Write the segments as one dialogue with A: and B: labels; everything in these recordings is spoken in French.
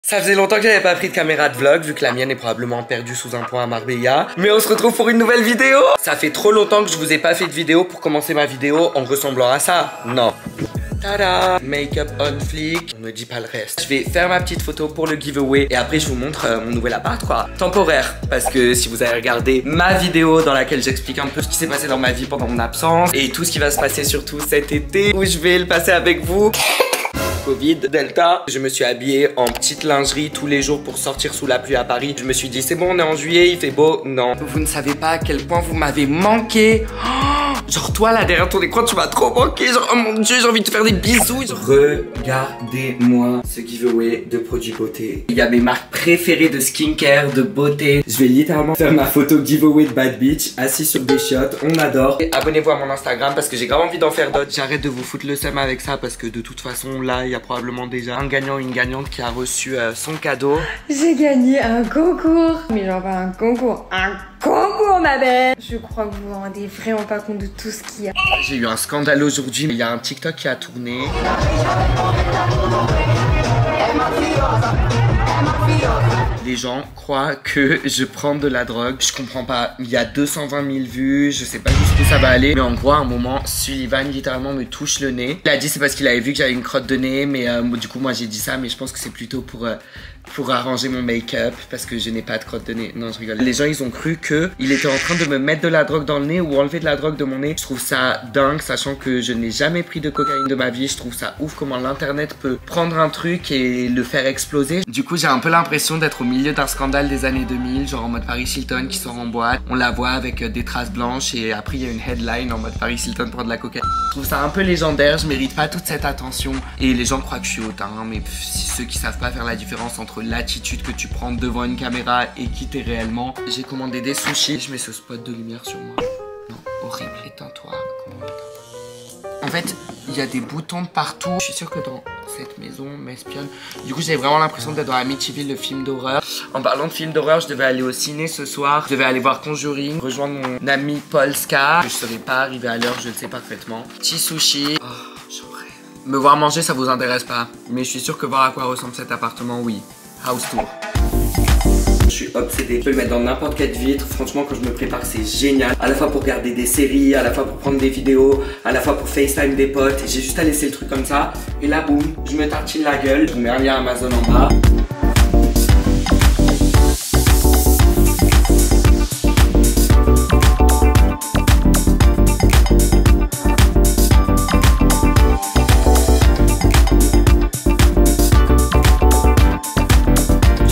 A: Ça faisait longtemps que j'avais pas pris de caméra de vlog, vu que la mienne est probablement perdue sous un pont à Marbella. Mais on se retrouve pour une nouvelle vidéo. Ça fait trop longtemps que je vous ai pas fait de vidéo pour commencer ma vidéo en ressemblant à ça. Non. Tada! Make-up on fleek. On ne dit pas le reste. Je vais faire ma petite photo pour le giveaway et après je vous montre mon nouvel appart quoi. Temporaire. Parce que si vous avez regardé ma vidéo dans laquelle j'explique un peu ce qui s'est passé dans ma vie pendant mon absence et tout ce qui va se passer surtout cet été où je vais le passer avec vous. Covid, Delta. Je me suis habillée en petite lingerie tous les jours pour sortir sous la pluie à Paris. Je me suis dit c'est bon, on est en juillet, il fait beau. Non. Vous ne savez pas à quel point vous m'avez manqué. Oh, genre toi là derrière ton écran tu m'as trop manqué. Genre oh mon dieu j'ai envie de te faire des bisous. Regardez-moi ce giveaway de produits beauté. Il y a mes marques préférées de skincare, de beauté. Je vais littéralement faire ma photo giveaway de Bad Beach assis sur des shots. On adore. Abonnez-vous à mon Instagram parce que j'ai grave envie d'en faire d'autres. J'arrête de vous foutre le seum avec ça parce que de toute façon là il y a probablement déjà un gagnant ou une gagnante qui a reçu son cadeau.
B: J'ai gagné un concours. Mais genre pas un concours ma belle. Je crois que vous vous rendez vraiment pas compte de tout ce qu'il y a.
A: J'ai eu un scandale aujourd'hui. Il y a un TikTok qui a tourné. Les gens croient que je prends de la drogue. Je comprends pas. Il y a 220 000 vues. Je sais pas jusqu'où ça va aller. Mais en gros, à un moment, Sullivan littéralement me touche le nez. Il a dit c'est parce qu'il avait vu que j'avais une crotte de nez. Mais du coup, moi j'ai dit ça. Mais je pense que c'est plutôt pour arranger mon make-up. Parce que je n'ai pas de crotte de nez. Non, je rigole. Les gens, ils ont cru qu'il était en train de me mettre de la drogue dans le nez ou enlever de la drogue de mon nez. Je trouve ça dingue, sachant que je n'ai jamais pris de cocaïne de ma vie. Je trouve ça ouf comment l'internet peut prendre un truc et le faire exploser. Du coup, j'ai un peu l'impression d'être au milieu d'un scandale des années 2000, genre en mode Paris Hilton qui sort en boîte. On la voit avec des traces blanches et après il y a une headline en mode Paris Hilton prend de la cocaïne. Je trouve ça un peu légendaire, je mérite pas toute cette attention et les gens croient que je suis hautain, mais ceux qui savent pas faire la différence entre l'attitude que tu prends devant une caméra et qui t'es réellement. J'ai commandé des sushis, je mets ce spot de lumière sur moi. Non, horrible, éteins-toi. En fait, il y a des boutons partout. Je suis sûre que dans cette maison m'espionne. Du coup, j'avais vraiment l'impression d'être dans Amityville, le film d'horreur. En parlant de film d'horreur, je devais aller au ciné ce soir. Je devais aller voir Conjuring, rejoindre mon ami Paul Scar. Je ne serais pas arrivé à l'heure, je le sais parfaitement. Petit sushi. Oh, j'aurais. Me voir manger, ça vous intéresse pas. Mais je suis sûre que voir à quoi ressemble cet appartement, oui. House tour. Je suis obsédé, je peux le mettre dans n'importe quelle vitre. Franchement, quand je me prépare, c'est génial. À la fois pour regarder des séries, à la fois pour prendre des vidéos, à la fois pour FaceTime des potes. J'ai juste à laisser le truc comme ça. Et là, boum, je me tartine la gueule. Je vous mets un lien Amazon en bas.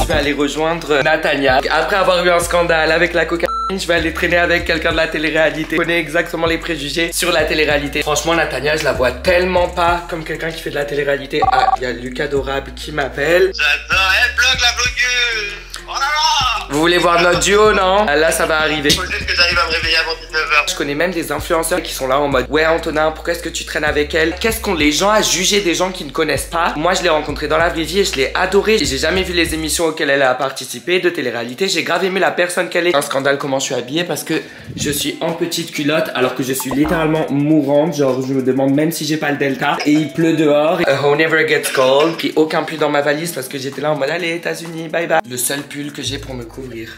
A: Je vais aller rejoindre Natania. Après avoir eu un scandale avec la cocaïne, je vais aller traîner avec quelqu'un de la télé-réalité. Je connais exactement les préjugés sur la télé-réalité. Franchement, Natania, je la vois tellement pas comme quelqu'un qui fait de la télé-réalité. Ah, il y a Lucas Dorable qui m'appelle.
C: J'adore, elle bloque la blogueuse. Oh là là.
A: Vous voulez voir notre duo, non? Là, ça va arriver.
C: Faut juste que j'arrive à me réveiller avant 19h.
A: Je connais même des influenceurs qui sont là en mode ouais Antonin, pourquoi est-ce que tu traînes avec elle? Qu'est-ce qu'ont les gens à juger des gens qui ne connaissent pas? Moi je l'ai rencontrée dans la vraie vie et je l'ai adorée. J'ai jamais vu les émissions auxquelles elle a participé de télé-réalité. J'ai grave aimé la personne qu'elle est. Un scandale comment je suis habillée parce que je suis en petite culotte alors que je suis littéralement mourante. Genre je me demande même si j'ai pas le delta. Et il pleut dehors. Who never gets cold. Puis aucun pull dans ma valise parce que j'étais là en mode allez États-Unis, bye bye. Le seul pull que j'ai pour me couvrir.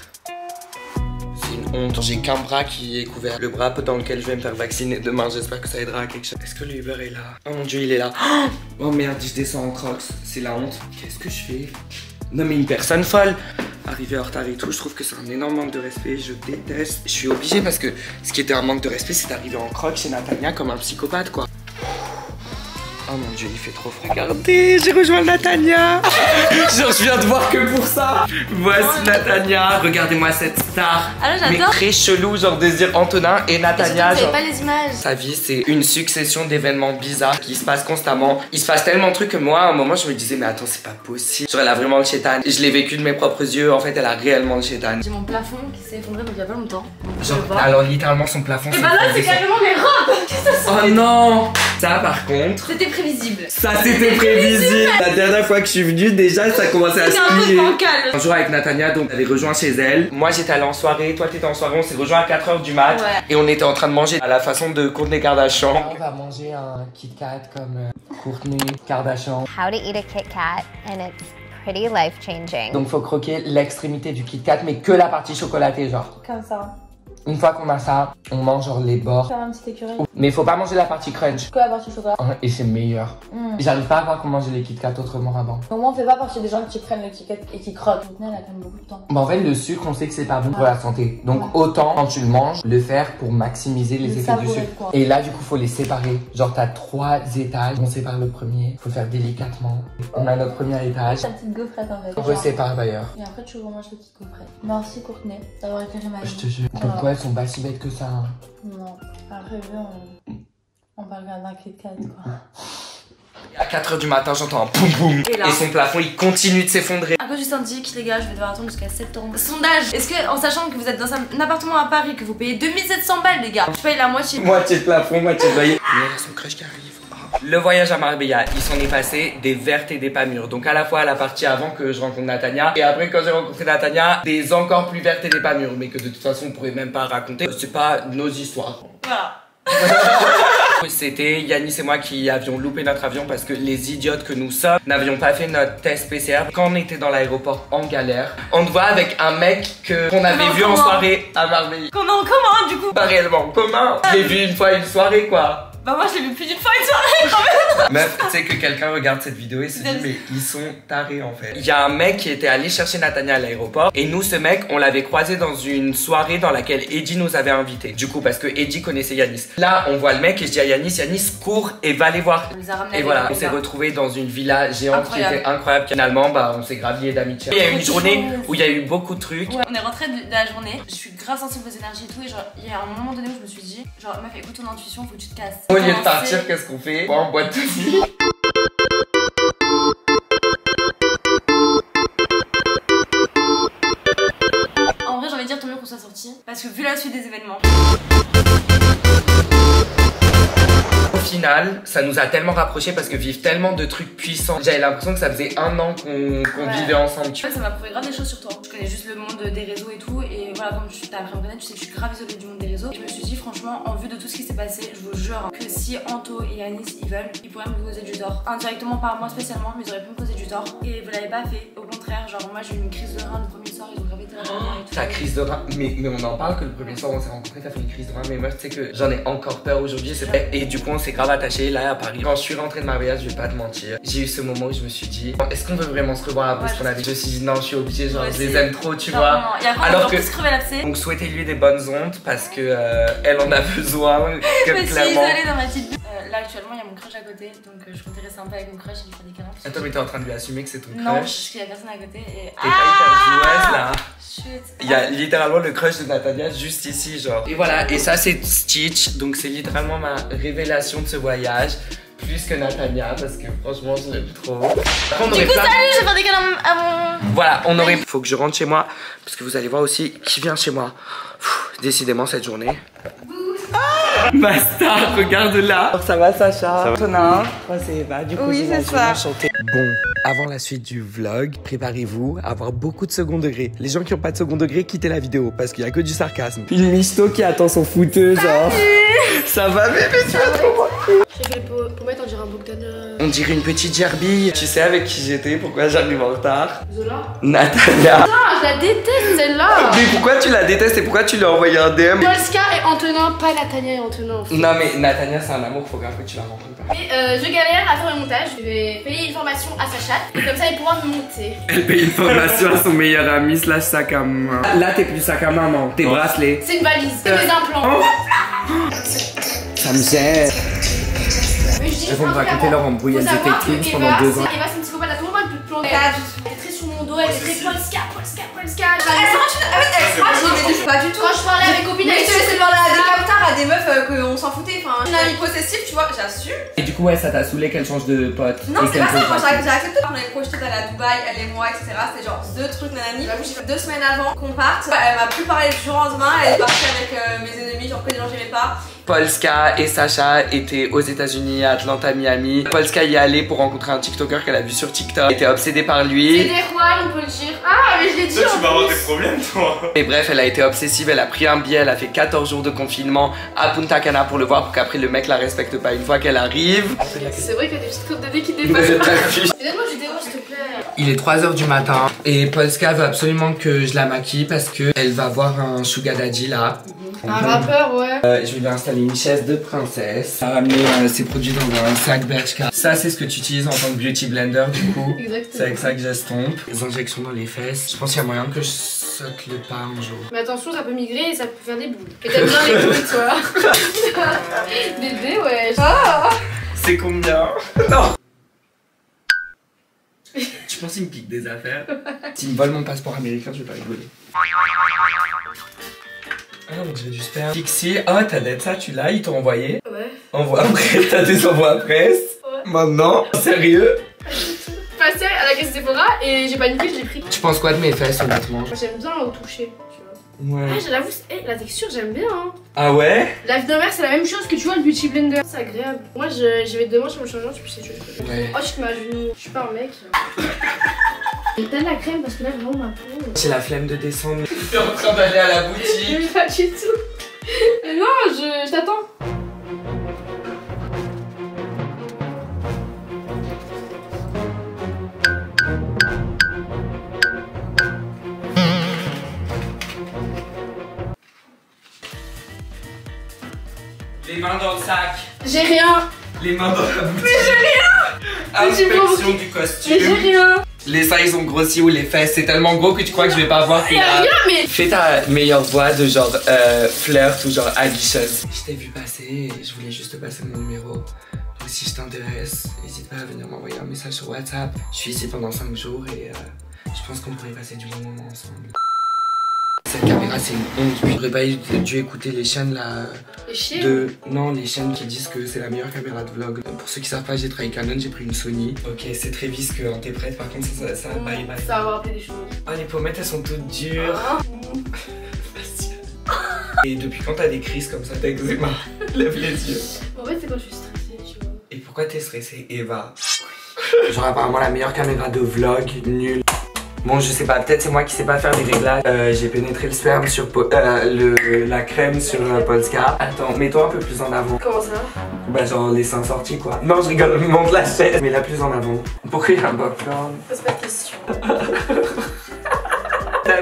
A: J'ai qu'un bras qui est couvert. Le bras dans lequel je vais me faire vacciner demain. J'espère que ça aidera à quelque chose. Est-ce que le Uber est là? Oh mon dieu, il est là. Oh merde, je descends en crocs. C'est la honte. Qu'est-ce que je fais? Non mais une personne folle. Arriver en retard et tout, je trouve que c'est un énorme manque de respect. Je déteste. Je suis obligée parce que ce qui était un manque de respect, c'est d'arriver en crocs chez Natania comme un psychopathe quoi. Oh mon dieu, il fait trop froid. Regardez, j'ai rejoint Natania. Genre, je viens de voir que pour ça. Voici Natania. Regardez-moi cette star.
B: Alors j'adore.
A: Mais très chelou, genre de se dire Antonin et Natania.
B: Vous pas les images.
A: Sa vie, c'est une succession d'événements bizarres qui se passent constamment. Il se passe tellement de trucs que moi, à un moment, je me disais, mais attends, c'est pas possible. Genre, elle a vraiment le chétan. Je l'ai vécu de mes propres yeux. En fait, elle a réellement le chétan.
B: J'ai mon plafond qui s'est effondré il y a pas longtemps.
A: Genre, alors littéralement, son plafond.
B: Et bah là, c'est carrément mes robes.
A: Oh non. Ça, par contre.
B: C'était prévisible.
A: Ça c'était prévisible. La dernière fois que je suis venue, déjà ça commençait à se plier. Un jour avec Natania, donc elle est rejoint chez elle. Moi j'étais allé en soirée, toi t'étais en soirée, on s'est rejoint à 4h du mat.
B: Ouais.
A: Et on était en train de manger à la façon de Kourtney Kardashian. On va manger un Kit Kat comme Kourtney Kardashian.
D: How to eat a Kit Kat and it's pretty life-changing.
A: Donc faut croquer l'extrémité du Kit Kat, mais que la partie chocolatée, genre.
B: Comme ça.
A: Une fois qu'on a ça, on mange genre les bords.
B: Faire un petit écureuil.
A: Mais faut pas manger la partie crunch.
B: Que la partie chocolat.
A: Et c'est meilleur. J'arrive pas à voir comment manger les Kit Kat autrement avant.
B: Au moins on fait pas partie des gens qui prennent le Kit Kat et qui croquent. Elle a quand même beaucoup de temps.
A: Bah en fait le sucre on sait que c'est pas bon pour la santé. Donc autant quand tu le manges, le faire pour maximiser les effets du sucre.
B: Quoi.
A: Et là du coup faut les séparer. Genre t'as 3 étages, on sépare le premier. Faut le faire délicatement. On a notre premier étage.
B: Ta petite gaufrette en fait.
A: On resépare d'ailleurs.
B: Et après tu remanges la petite gaufrette. Merci Courtney d'avoir éclairé ma vie.
A: Je te jure. Pourquoi elles sont pas si bêtes que ça hein.
B: Non. Après on parle d'un Kit Kat quoi.
A: À 4h du matin, j'entends un boum boum. Et son plafond, il continue de s'effondrer.
B: À cause du syndic, les gars, je vais devoir attendre jusqu'à septembre. Sondage. Est-ce que, en sachant que vous êtes dans un appartement à Paris, que vous payez 2700 balles, les gars, je paye la moitié.
A: Moitié de plafond, moitié de loyer. Il y a son crush qui arrive. Le voyage à Marbella, il s'en est passé des vertes et des pas mûres. Donc à la fois la partie avant que je rencontre Natania et après quand j'ai rencontré Natania, des encore plus vertes et des pas mûres. Mais que de toute façon on pourrait même pas raconter. C'est pas nos histoires.
B: Voilà.
A: C'était Yanis et moi qui avions loupé notre avion parce que les idiotes que nous sommes n'avions pas fait notre test PCR. Quand on était dans l'aéroport en galère, on te voit avec un mec qu'on avait vu en soirée à Marbella.
B: Qu'on a en commun du coup.
A: Pas réellement en commun. Je l'ai vu une fois une soirée quoi.
B: Bah moi je l'ai vu plus d'une fois une soirée quand même.
A: Meuf, tu sais que quelqu'un regarde cette vidéo et se dit mais ils sont tarés en fait. Il y a un mec qui était allé chercher Natania à l'aéroport et nous ce mec on l'avait croisé dans une soirée dans laquelle Eddie nous avait invités. Du coup parce que Eddie connaissait Yanis. Là on voit le mec et je dis à Yanis cours et va les voir.
B: On les a ramenés.
A: Et voilà, on s'est retrouvés dans une villa géante qui était incroyable. Finalement bah on s'est grave liés d'amitié. Il y a eu une journée où il y a eu beaucoup de trucs.
B: Ouais, on est rentré de la journée. Je suis grave sensible aux énergies et tout et genre il y a un moment donné où je me suis dit genre meuf écoute ton intuition faut que tu te casses.
A: Au lieu de partir, qu'est-ce qu'on fait? En boîte de nuit.
B: En vrai, j'ai envie de dire tant mieux qu'on soit sortis parce que vu la suite des événements.
A: Au final, ça nous a tellement rapprochés parce que vivre tellement de trucs puissants. J'avais l'impression que ça faisait 1 an qu'on vivait ensemble.
B: Tu vois, ça m'a prouvé grave des choses sur toi. Je connais juste le monde des réseaux et tout. Et voilà, comme tu t'as appris à me connaître, tu sais que je suis grave isolée du monde des réseaux. Et je me suis dit, franchement, en vue de tout ce qui s'est passé, je vous jure que si Anto et Yanis ils veulent, ils pourraient me causer du tort. Indirectement par moi spécialement, mais ils auraient pu me causer du tort. Et vous l'avez pas fait. Au contraire, genre, moi j'ai eu une crise de rein le premier soir, ils ont grave été la dernière et tout.
A: Ta crise de rein, mais on en parle que le premier soir on s'est rencontrés, t'as fait une crise de rein. Mais moi, tu sais que j'en ai encore peur aujourd'hui. Et du coup, on s'est grave attachés là à Paris. Quand je suis rentrée de Marbella, je vais pas te mentir. J'ai eu ce moment où je me suis dit, est-ce qu'on veut vraiment se revoir après ce qu'on a dit? Je me suis dit, non, je suis obligée, genre, je les aime trop, tu vois. Alors que. Donc, souhaitez-lui des bonnes ondes parce que elle en a besoin.
B: Je me suis isolée dans ma petite bulle. Là, actuellement, il y a mon crush à côté. Donc, je comptais rester un peu avec mon crush et lui faire des câlins.
A: Attends, mais t'es en train de lui assumer que c'est ton crush?
B: Non, parce qu'il y a personne à côté. Et.
A: T'es pas hyper joueuse là.
B: Chut.
A: Il y a littéralement le crush de Natania juste ici, genre. Et voilà, et ça, c'est Stitch. Donc, c'est littéralement ma révélation de ce voyage. Plus que Natania parce que franchement je l'aime trop.
B: Du coup salut, je vais faire des câlins à mon...
A: Voilà, on aurait... Faut que je rentre chez moi parce que vous allez voir aussi qui vient chez moi. Décidément cette journée. Ma star, regarde là. Ça va Sacha? Ça va Tona? C'est bah du coup
B: oui, c'est ça.
A: Bon, avant la suite du vlog, préparez-vous à avoir beaucoup de second degré. Les gens qui ont pas de second degré, quittez la vidéo parce qu'il y a que du sarcasme. Une misto qui attend son fouteuse, genre. Ça va bébé, tu vas trop manquer.
E: J'ai fait les pommettes, on dirait un Bogdan.
A: On dirait une petite gerbille. Tu sais avec qui j'étais? Pourquoi j'arrive en retard?
E: Zola.
A: Natania.
E: Ah, je la déteste celle-là.
A: Mais pourquoi tu la détestes et pourquoi tu lui as envoyé un DM?
E: Polska et Antonin, pas Natania et Antonin.
A: Non mais Natania c'est un amour, faut grave que tu la rencontres.
E: Mais je galère à faire le montage, je vais payer une formation à Sacha et comme ça il pourra me monter.
A: Elle paye une formation à son meilleur ami slash sac à main. Là t'es plus sac à main, non. Tes bracelets.
E: C'est une valise, c'est mes implants.
A: Ça me gêne. Elles vont me raconter leur embrouille, elles étaient clean pendant 2 ans.
E: Eva c'est une psychopathe à tout moment, elle peut te planter. Elle est très sur mon dos, elle est très Polska.
B: Pas du tout.
E: Quand je parlais avec copine,
B: mais je te laissais parler à des capteurs, à des meufs qu'on s'en foutait. Enfin, une amie possessive, tu vois, j'assume.
A: Et du coup, ouais, ça t'a saoulé qu'elle change de pote.
B: Non, c'est pas ça. Moi, j'ai accepté. On avait projeté d'aller à Dubaï, elle et moi, etc. C'était genre 2 trucs, nanani. J'avoue, j'ai fait 2 semaines avant qu'on parte. Elle m'a plus parlé du jour au lendemain. Elle est partie avec mes ennemis, genre que des gens que j'aimais pas. Polska et Sacha étaient aux États-Unis, à Atlanta, Miami. Polska y est allée pour rencontrer un TikToker qu'elle a vu sur TikTok. Elle était obsédée par lui.
E: C'est des rois, on peut le dire. Ah, mais je l'ai dit.
C: Toi, tu vas avoir des problèmes, toi.
A: Et bref, elle a été obsessive, elle a pris un billet, elle a fait 14 jours de confinement à Punta Cana pour le voir pour qu'après le mec la respecte pas une fois qu'elle arrive.
E: C'est vrai qu'il y a des petites côtes de nez qui dépassent. Donne-moi du déo, s'il te plaît.
A: Il est 3 h du matin et Polska veut absolument que je la maquille parce que elle va voir un sugar daddy là.
E: Un rappeur, ouais.
A: Je vais lui installer une chaise de princesse. Elle va ramener ses produits dans un sac Bershka. Ça, c'est ce que tu utilises en tant que beauty blender du coup.
E: Exactement.
A: C'est avec ça que j'estompe. Les injections dans les fesses. Je pense qu'il y a moyen que je saute le pas un jour.
E: Mais attention, ça peut migrer et ça peut faire des boules. Et t'aimes bien les boules, toi. Bébé, ouais. Ah.
A: C'est combien? Non. Tu penses qu'il me pique des affaires? S'il me vole mon passeport américain, je vais pas rigoler. Ah, donc j'ai du sperme. Pixie, oh t'as d'être ça, tu l'as, ils t'ont envoyé?
E: Ouais.
A: Envoi après, t'as des envois à presse? Ouais. Maintenant? Sérieux?
E: Passé à la caisse Sephora et j'ai paniqué, je l'ai pris.
A: Tu penses quoi de mes fesses honnêtement?
E: Moi j'aime bien au toucher, tu vois.
A: Ouais.
E: Ah, j'avoue, la texture j'aime bien. Hein.
A: Ah ouais?
E: La vie de mère c'est la même chose que tu vois le beauty blender. C'est agréable. Moi j'y vais demain chez mon changement, tu sais,
A: ouais.
E: Oh, je te mets à genoux. Je suis pas un mec. Et t'as de la crème parce que là vraiment ma peau.
A: J'ai la flemme de descendre. T'es en train d'aller à la boutique.
E: Pas du tout. Mais non, je t'attends.
A: Les mains dans le sac.
E: J'ai rien.
A: Les mains dans la boutique.
E: Mais j'ai rien.
A: Inspection du costume.
E: Mais j'ai rien.
A: Les seins ils ont grossi ou les fesses c'est tellement gros que tu crois que je vais pas voir.
E: Y'a rien mais.
A: Fais ta meilleure voix de genre flirt ou genre ambitious. Je t'ai vu passer et je voulais juste te passer mon numéro. Donc si je t'intéresse, n'hésite pas à venir m'envoyer un message sur WhatsApp. Je suis ici pendant 5 jours et je pense qu'on pourrait passer du bon moment ensemble. Cette caméra c'est une honte. J'aurais pas dû écouter les chaînes là.
E: Les chiens
A: Non, les chaînes qui disent que c'est la meilleure caméra de vlog. Pour ceux qui savent pas, j'ai travaillé Canon, j'ai pris une Sony. Ok, c'est très visqueux, hein. T'es prête? Par contre, ça bye bye.
E: Ça va avoir des choses.
A: Oh, les pommettes elles sont toutes dures. Et depuis quand t'as des crises comme ça d'eczéma? Lève les yeux.
E: En fait, c'est quand je suis stressée, tu vois.
A: Et pourquoi t'es stressée, Eva? Genre, apparemment, la meilleure caméra de vlog, nulle. Bon, je sais pas, peut-être c'est moi qui sais pas faire des réglages. J'ai pénétré le sperme sur la crème sur Polska. Attends, mets-toi un peu plus en avant.
E: Comment ça?
A: Bah, genre les seins sortis quoi. Non, je rigole, monte la chaise. Mets-la plus en avant. Pourquoi il y a un popcorn?
E: Pose pas de questions.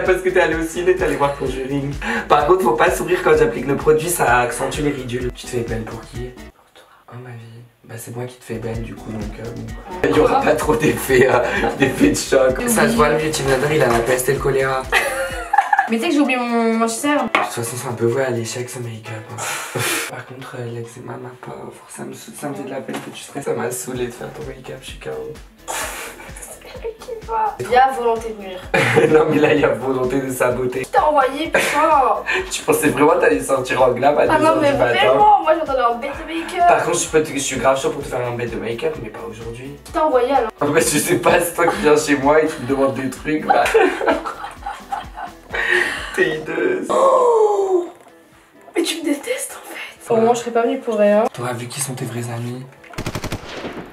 A: Parce que t'es allé au ciné, t'es allé voir Conjuring. Par contre, faut pas sourire quand j'applique le produit, ça accentue les ridules. Tu te fais belle pour qui? Pour toi. Oh ma vie. Bah c'est moi qui te fais belle du coup donc bon. Il y aura pas trop d'effets de choc. Ça se voit, le beauty blender il a la peste et le choléra.
E: Mais tu sais que j'ai oublié mon manchester.
A: De toute façon c'est un peu voué à l'échec ce make-up. Hein. Par contre l'eczéma ma pauvre, ça me fait de la peine que tu stresses. Ça m'a saoulé de faire ton make-up, je suis KO.
E: Il y a volonté de nuire.
A: Non mais là il y a volonté de saboter.
E: Qui t'a envoyé putain?
A: Tu pensais vraiment que t'allais sortir en glam à 2h
E: Ah non mais
A: du matin?
E: vraiment, moi j'entendais un bête de make-up.
A: Par contre je suis grave chaud pour te faire un bête de make-up mais pas aujourd'hui.
E: Qui t'a envoyé alors?
A: En fait je sais pas, c'est toi qui viens chez moi et tu me demandes des trucs bah. T'es hideuse.
E: Oh. Mais tu me détestes en fait. Au moins je serais pas venue pour rien.
A: T'auras vu qui sont tes vrais amis.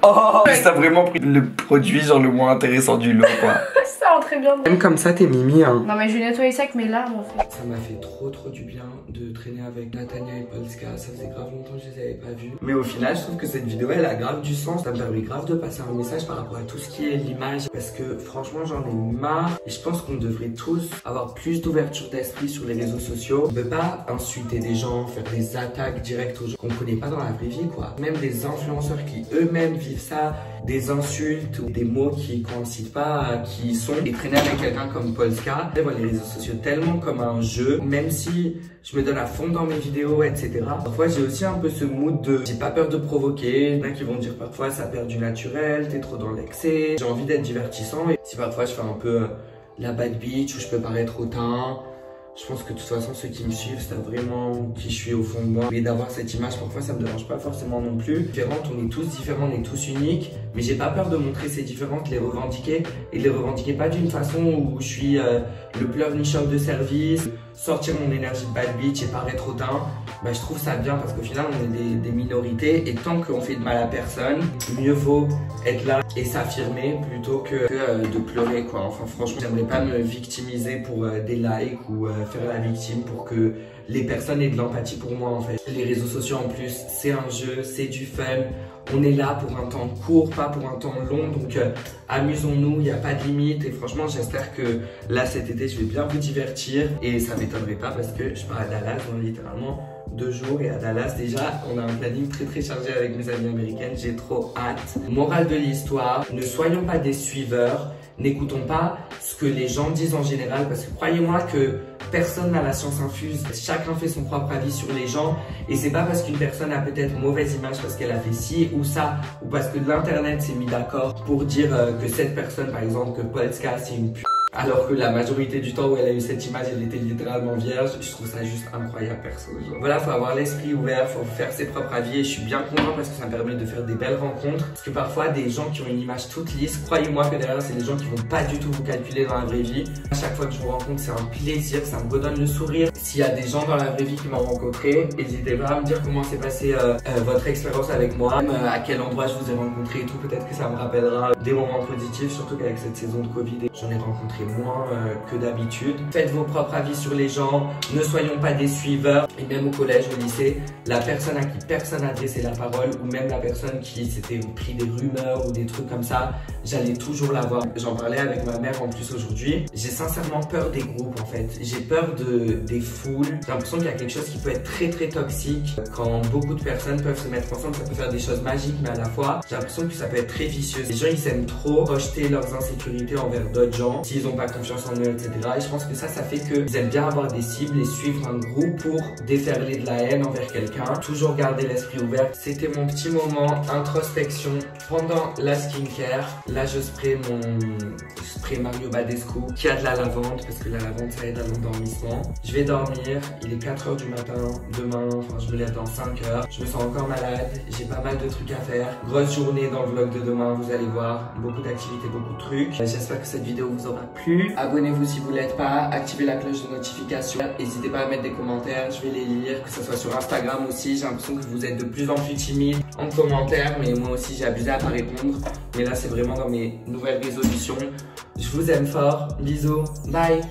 A: Oh, t'as vraiment pris le produit genre le moins intéressant du lot quoi.
E: Ça rend très bien.
A: Même comme ça t'es mimi hein.
E: Non mais je vais nettoyer ça avec mes larmes en fait.
A: Ça m'a fait trop du bien de traîner avec Natania et Polska. Ça faisait grave longtemps que je les avais pas vus. Mais au final je trouve que cette vidéo elle a grave du sens. Ça me permet grave de passer un message par rapport à tout ce qui est l'image. Parce que franchement j'en ai marre. Et je pense qu'on devrait tous avoir plus d'ouverture d'esprit sur les réseaux sociaux. On peut pas insulter des gens, faire des attaques directes aux gens qu'on connaît pas dans la vraie vie quoi. Même des influenceurs qui eux-mêmes vivent ça, des insultes ou des mots qui coïncident pas, qui sont. Et traîner avec quelqu'un comme Polska, je vois les réseaux sociaux tellement comme un jeu, même si je me donne à fond dans mes vidéos, etc. Parfois j'ai aussi un peu ce mood de j'ai pas peur de provoquer. Il y en a qui vont dire parfois ça perd du naturel, t'es trop dans l'excès. J'ai envie d'être divertissant et si parfois je fais un peu la bad bitch ou je peux paraître hautain. Je pense que de toute façon ceux qui me suivent savent vraiment qui je suis au fond de moi. Mais d'avoir cette image parfois ça me dérange pas forcément non plus. Différentes, on est tous différents, on est tous uniques. Mais j'ai pas peur de montrer ces différences, de les revendiquer. Et de les revendiquer pas d'une façon où je suis le pleurnicheur de service, sortir mon énergie de bad bitch et paraître hautain. Bah, je trouve ça bien parce qu'au final on est des minorités et tant qu'on fait de mal à personne, mieux vaut être là et s'affirmer plutôt que de pleurer quoi. Enfin franchement j'aimerais pas me victimiser pour des likes ou faire la victime pour que les personnes aient de l'empathie pour moi en fait. Les réseaux sociaux en plus c'est un jeu, c'est du fun. On est là pour un temps court, pas pour un temps long, donc amusons-nous, il n'y a pas de limite. Et franchement, j'espère que là, cet été, je vais bien vous divertir. Et ça m'étonnerait pas parce que je pars à Dallas dans littéralement 2 jours. Et à Dallas, déjà, on a un planning très chargé avec mes amies américaines. J'ai trop hâte. Morale de l'histoire, ne soyons pas des suiveurs. N'écoutons pas ce que les gens disent en général parce que croyez-moi que personne n'a la science infuse. Chacun fait son propre avis sur les gens et c'est pas parce qu'une personne a peut-être mauvaise image parce qu'elle a fait ci ou ça ou parce que l'internet s'est mis d'accord pour dire que cette personne, par exemple, que Polska c'est une alors que la majorité du temps où elle a eu cette image, elle était littéralement vierge. Je trouve ça juste incroyable perso. Voilà, faut avoir l'esprit ouvert, faut faire ses propres avis et je suis bien content parce que ça me permet de faire des belles rencontres. Parce que parfois, des gens qui ont une image toute lisse, croyez-moi que derrière, c'est des gens qui vont pas du tout vous calculer dans la vraie vie. À chaque fois que je vous rencontre, c'est un plaisir, ça me redonne le sourire. S'il y a des gens dans la vraie vie qui m'ont rencontré, n'hésitez pas à me dire comment s'est passé votre expérience avec moi, à quel endroit je vous ai rencontré et tout. Peut-être que ça me rappellera des moments positifs, surtout qu'avec cette saison de Covid, j'en ai rencontré moins que d'habitude. Faites vos propres avis sur les gens, ne soyons pas des suiveurs. Et même au collège, au lycée, la personne à qui personne adressait la parole ou même la personne qui s'était pris des rumeurs ou des trucs comme ça, j'allais toujours la voir. J'en parlais avec ma mère en plus aujourd'hui. J'ai sincèrement peur des groupes en fait. J'ai peur des foules. J'ai l'impression qu'il y a quelque chose qui peut être très toxique. Quand beaucoup de personnes peuvent se mettre ensemble, ça peut faire des choses magiques, mais à la fois, j'ai l'impression que ça peut être très vicieux. Les gens, ils s'aiment trop rejeter leurs insécurités envers d'autres gens s'ils n'ont pas confiance en eux, etc. Et je pense que ça fait qu'ils aiment bien avoir des cibles et suivre un groupe pour déferler de la haine envers quelqu'un. Toujours garder l'esprit ouvert. C'était mon petit moment introspection pendant la skincare. Là, je spray mon spray Mario Badescu qui a de la lavande parce que la lavande, ça aide à l'endormissement. Je vais dormir. Il est 4 h du matin. Demain, enfin, je me lève dans 5 h. Je me sens encore malade. J'ai pas mal de trucs à faire. Grosse journée dans le vlog de demain. Vous allez voir. Beaucoup d'activités, beaucoup de trucs. J'espère que cette vidéo vous aura plu. Abonnez-vous si vous ne l'êtes pas, activez la cloche de notification, n'hésitez pas à mettre des commentaires, je vais les lire, que ce soit sur Instagram aussi. J'ai l'impression que vous êtes de plus en plus timide en commentaire, mais moi aussi j'ai abusé à pas répondre. Mais là c'est vraiment dans mes nouvelles résolutions. Je vous aime fort, bisous, bye.